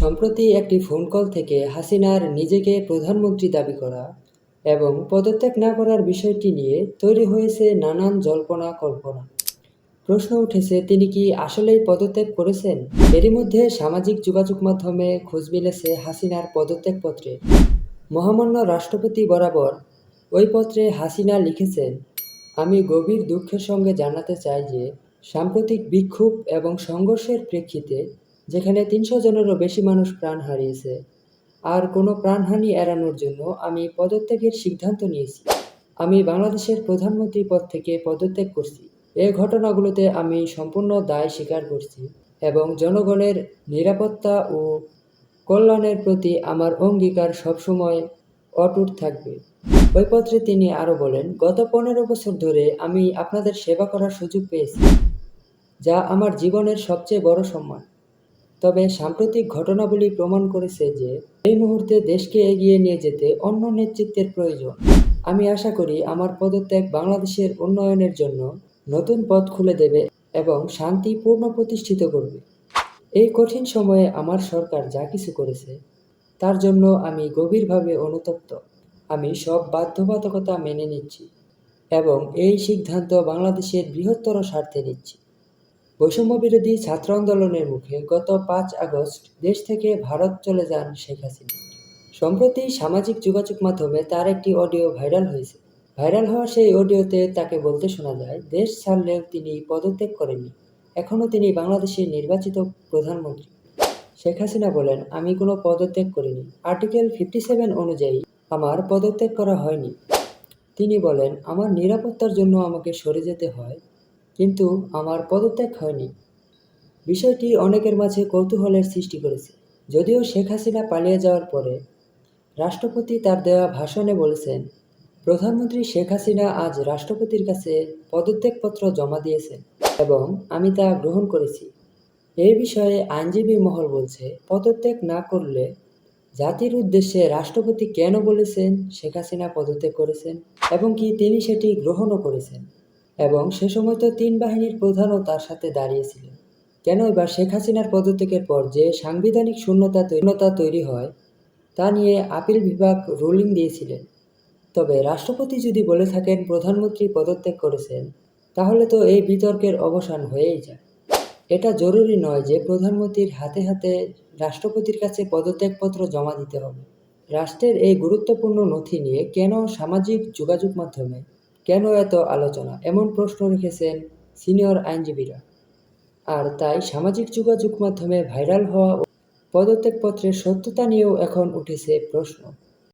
সম্প্রতি একটি phone call থেকে হাসিনার নিজেকে প্রধানমন্ত্রী দাবি করা এবং পদত্যাগ না করার বিষয়টি নিয়ে তৈরি হয়েছে নানান জল্পনা কল্পনা। প্রশ্ন উঠেছে, তিনি কি আসলেই পদত্যাগ করেছেন? এরই মধ্যে সামাজিক যোগাযোগ মাধ্যমে খোঁজ মিলেছে হাসিনার পদত্যাগপত্রে। মহামান্য রাষ্ট্রপতি বরাবর ওই পত্রে হাসিনা লিখেছেন, আমি গভীর দুঃখের সঙ্গে জানাতে চাই যে সাম্প্রতিক বিক্ষোভ এবং সংঘর্ষের প্রেক্ষিতে যেখানে ৩০০ জনেরও বেশি মানুষ প্রাণ হারিয়েছে, আর কোনো প্রাণহানি এড়ানোর জন্য আমি পদত্যাগের সিদ্ধান্ত নিয়েছি। আমি বাংলাদেশের প্রধানমন্ত্রী পদ থেকে পদত্যাগ করছি। এই ঘটনাগুলোতে আমি সম্পূর্ণ দায় স্বীকার করছি এবং জনগণের নিরাপত্তা ও কল্যাণের প্রতি আমার অঙ্গীকার সবসময় অটুট থাকবে। ওই পত্রে তিনি আরও বলেন, গত ১৫ বছর ধরে আমি আপনাদের সেবা করার সুযোগ পেয়েছি, যা আমার জীবনের সবচেয়ে বড় সম্মান। তবে সাম্প্রতিক ঘটনাবলী প্রমাণ করেছে যে এই মুহূর্তে দেশকে এগিয়ে নিয়ে যেতে অন্য নেতৃত্বের প্রয়োজন। আমি আশা করি আমার পদত্যাগ বাংলাদেশের উন্নয়নের জন্য নতুন পথ খুলে দেবে এবং শান্তি পুনঃপ্রতিষ্ঠিত করবে। এই কঠিন সময়ে আমার সরকার যা কিছু করেছে তার জন্য আমি গভীরভাবে অনুতপ্ত। আমি সব বাধ্যবাধকতা মেনে নিচ্ছি এবং এই সিদ্ধান্ত বাংলাদেশের বৃহত্তর স্বার্থে নিচ্ছি। বৈষম্যবিরোধী ছাত্র আন্দোলনের মুখে গত ৫ আগস্ট দেশ থেকে ভারত চলে যান শেখ হাসিনা। সম্প্রতি সামাজিক যোগাযোগ মাধ্যমে তার একটি অডিও ভাইরাল হয়েছে। ভাইরাল হওয়া সেই অডিওতে তাকে বলতে শোনা যায়, দেশ ছাড়লেও তিনি পদত্যাগ করেননি, এখনও তিনি বাংলাদেশের নির্বাচিত প্রধানমন্ত্রী। শেখ হাসিনা বলেন, আমি কোনো পদত্যাগ করিনি। আর্টিকেল 57 অনুযায়ী আমার পদত্যাগ করা হয়নি। তিনি বলেন, আমার নিরাপত্তার জন্য আমাকে সরে যেতে হয়, কিন্তু আমার পদত্যাগ হয়নি। বিষয়টি অনেকের মাঝে কৌতূহলের সৃষ্টি করেছে। যদিও শেখ হাসিনা পালিয়ে যাওয়ার পরে রাষ্ট্রপতি তার দেওয়া ভাষণে বলেছেন, প্রধানমন্ত্রী শেখ হাসিনা আজ রাষ্ট্রপতির কাছে পদত্যাগপত্র জমা দিয়েছেন এবং আমি তা গ্রহণ করেছি। এই বিষয়ে আইনজীবী মহল বলছে, পদত্যাগ না করলে জাতির উদ্দেশ্যে রাষ্ট্রপতি কেন বলেছেন শেখ হাসিনা পদত্যাগ করেছেন এবং কি তিনি সেটি গ্রহণও করেছেন, এবং সে সময় তো ৩ বাহিনীর প্রধানও তার সাথে দাঁড়িয়েছিলেন। কেন এবার শেখ হাসিনার পদত্যাগের পর যে সাংবিধানিক শূন্যতা তৈরি হয় তা নিয়ে আপিল বিভাগ রুলিং দিয়েছিলেন। তবে রাষ্ট্রপতি যদি বলে থাকেন প্রধানমন্ত্রী পদত্যাগ করেছেন, তাহলে তো এই বিতর্কের অবসান হয়েই যায়। এটা জরুরি নয় যে প্রধানমন্ত্রীর হাতে হাতে রাষ্ট্রপতির কাছে পদত্যাগপত্র জমা দিতে হবে। রাষ্ট্রের এই গুরুত্বপূর্ণ নথি নিয়ে কেন সামাজিক যোগাযোগ মাধ্যমে কেন এত আলোচনা, এমন প্রশ্ন রেখেছেন সিনিয়র আইনজীবীরা। আর তাই সামাজিক যোগাযোগ মাধ্যমে ভাইরাল হওয়া পদত্যাগপত্রের সত্যতা নিয়েও এখন উঠেছে প্রশ্ন।